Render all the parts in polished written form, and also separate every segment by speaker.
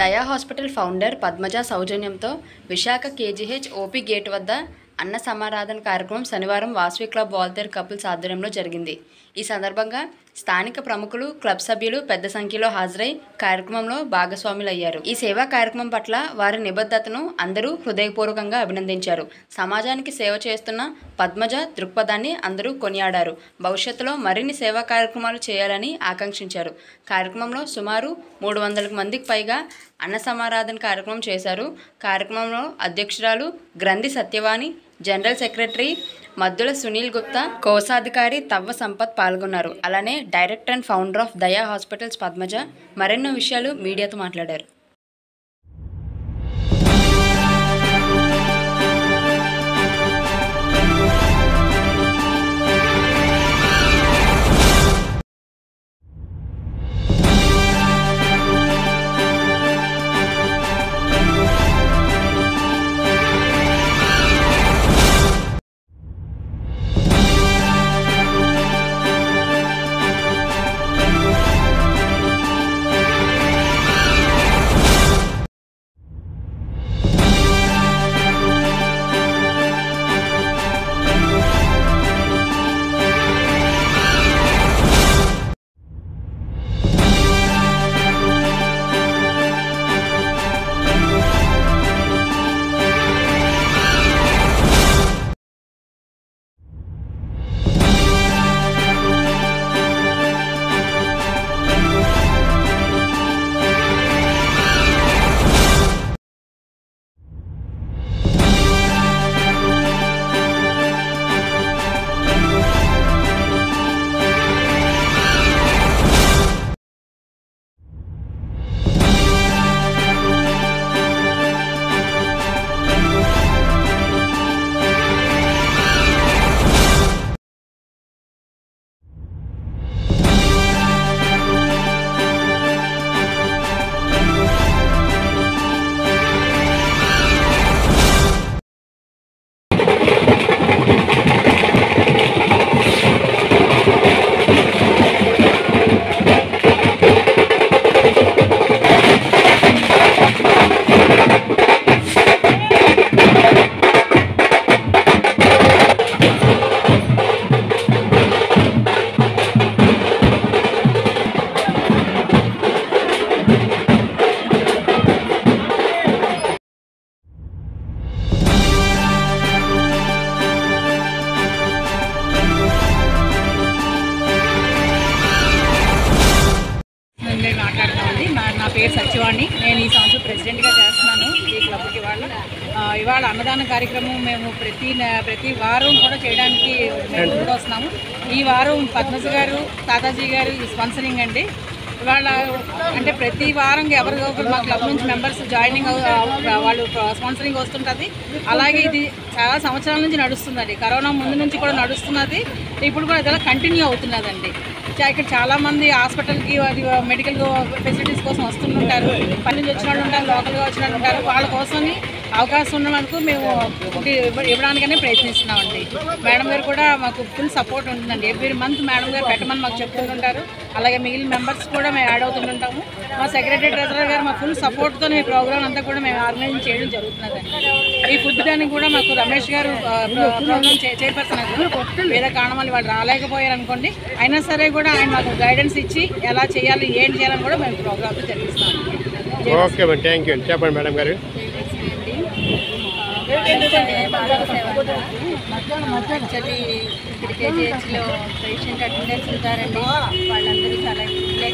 Speaker 1: దయా hospital founder Padmaja సౌజన్యంతో Visakha KGH OP gate వద్ద అన్న సమారాధన కార్యక్రమం శనివారం వాసవి క్లబ్ వాల్తేర్ కపుల్స్ ఆధ్వర్యంలో జరిగింది. ఈ సందర్భంగా స్థానిక ప్రముఖులు, క్లబ్ సభ్యులు పెద్ద సంఖ్యలో హాజరై కార్యక్రమంలో భాగస్వాములయ్యారు. ఈ సేవా కార్యక్రమం పట్ల వారి నిబద్ధతను అందరూ హృదయపూర్వకంగా అభినందించారు. సమాజానికి సేవ చేస్తున్న పద్మజ దృక్పథాన్ని అందరూ కొనియాడారు. భవిష్యత్తులో మరిన్ని సేవా కార్యక్రమాలు చేయాలని ఆకాంక్షించారు. కార్యక్రమంలో సుమారు 300 మందికి పైగా అన్న సమారాధన కార్యక్రమం చేశారు. కార్యక్రమంలో అధ్యక్షురాలు గ్రంథి సత్యవాణి, జనరల్ సెక్రటరీ మద్దుల సునీల్ గుప్తా, కోశాధికారి తవ్వ సంపత్ పాల్గొన్నారు. అలానే డైరెక్టర్ అండ్ ఫౌండర్ ఆఫ్ దయా హాస్పిటల్స్ పద్మజ మరెన్నో విషయాలు మీడియాతో మాట్లాడారు.
Speaker 2: నా పేరు సత్యవాణి. నేను ఈ సంవత్సరం ప్రెసిడెంట్గా చేస్తున్నాను ఈ క్లబ్కి. ఇవాళ అన్నదాన కార్యక్రమం మేము ప్రతి వారం కూడా చేయడానికి మేము ముందుకు వస్తున్నాము. ఈ వారం పద్మజ గారు, తాతాజీ గారు స్పాన్సరింగ్ అండి. ఇవాళ అంటే ప్రతి వారం ఎవరికొకరు మా క్లబ్ నుంచి మెంబర్స్ జాయినింగ్ వాళ్ళు స్పాన్సరింగ్ వస్తుంటుంది. అలాగే ఇది చాలా సంవత్సరాల నుంచి నడుస్తుందండి. కరోనా ముందు నుంచి కూడా నడుస్తున్నది, ఇప్పుడు కూడా ఇలా కంటిన్యూ అవుతున్నదండి. ఇక్కడ చాలామంది హాస్పిటల్కి మెడికల్ ఫెసిలిటీస్ కోసం వస్తుంటారు. పని నుంచి వచ్చిన వాళ్ళు ఉంటారు, లోకల్గా వచ్చిన వాళ్ళు ఉంటారు. వాళ్ళ కోసం అవకాశం ఉన్నందుకు మేము ఇవ్వడానికనే ప్రయత్నిస్తున్నామండి. మేడం గారు కూడా మాకు ఫుల్ సపోర్ట్ ఉంటుందండి. ఎవ్రీ మంత్ మేడం గారు పెట్టమని మాకు చెప్తుంటారు. అలాగే మిగిలిన మెంబర్స్ కూడా మేము యాడ్ అవుతుంటాము. మా సెక్రటరీ ట్రెజరర్ గారు మా ఫుల్ సపోర్ట్తో ఈ ప్రోగ్రామ్ అంతా కూడా మేము ఆర్గనైజ్ చేయడం జరుగుతున్నదండి. ఈ ఫుడ్ దానికి కూడా మాకు రమేష్ గారు ప్రోగ్రామ్ చైర్పర్సన్ గారు వేరే కారణం వల్ల వాళ్ళు రాలేకపోయారు అనుకోండి, అయినా సరే కూడా ఆయన మాకు గైడెన్స్ ఇచ్చి ఎలా చేయాలి, ఏం చేయాలని కూడా మేము ప్రోగ్రామ్తో జరిగిస్తాం.
Speaker 3: Okay madam, thank you. చెప్పండి మేడం గారు.
Speaker 4: యాక్చువల్లీ ఇక్కడ కేజీహెచ్లో పేషెంట్ అటెండెన్స్ ఉంటారండి. వాళ్ళందరూ చాలా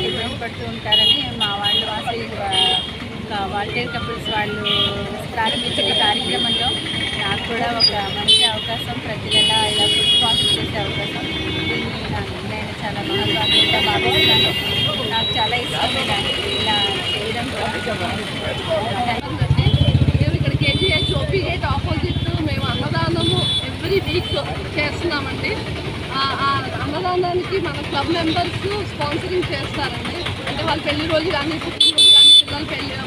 Speaker 4: ఇబ్బంది పడుతూ ఉంటారని మా వాళ్ళు వాల్టేర్ కపుల్స్ వాళ్ళు ప్రారంభించిన కార్యక్రమంలో నాకు కూడా ఒక మంచి అవకాశం, ప్రతి నెల ఇలా ఫుడ్ స్పాన్సర్ చేసే అవకాశం. దీన్ని నేను చాలా మహత్వాకాంక్షగా భావిస్తున్నాను. నాకు చాలా ఇష్టం ఇలా చేయడం.
Speaker 5: మేము ఇక్కడ కేజీహెచ్ ఓపీ గేట్ ఆపోజిట్ మేము అన్నదానము ఎవ్రీ వీక్ చేస్తున్నామండి. అన్నదానానికి మన క్లబ్ మెంబర్స్ స్పాన్సరింగ్ చేస్తారండి. అంటే వాళ్ళ పెళ్లి రోజు కానీ, పుట్టినరోజు కానీ, పిల్లల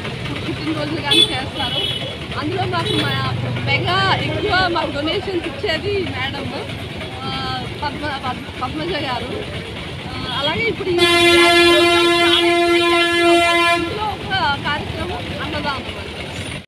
Speaker 5: పుట్టినరోజులు కానీ చేస్తారు. అందులో మాకు మెగా ఎక్కువ మాకు డొనేషన్స్ ఇచ్చేది మేడమ్ పద్మజ గారు. అలాగే ఇప్పుడు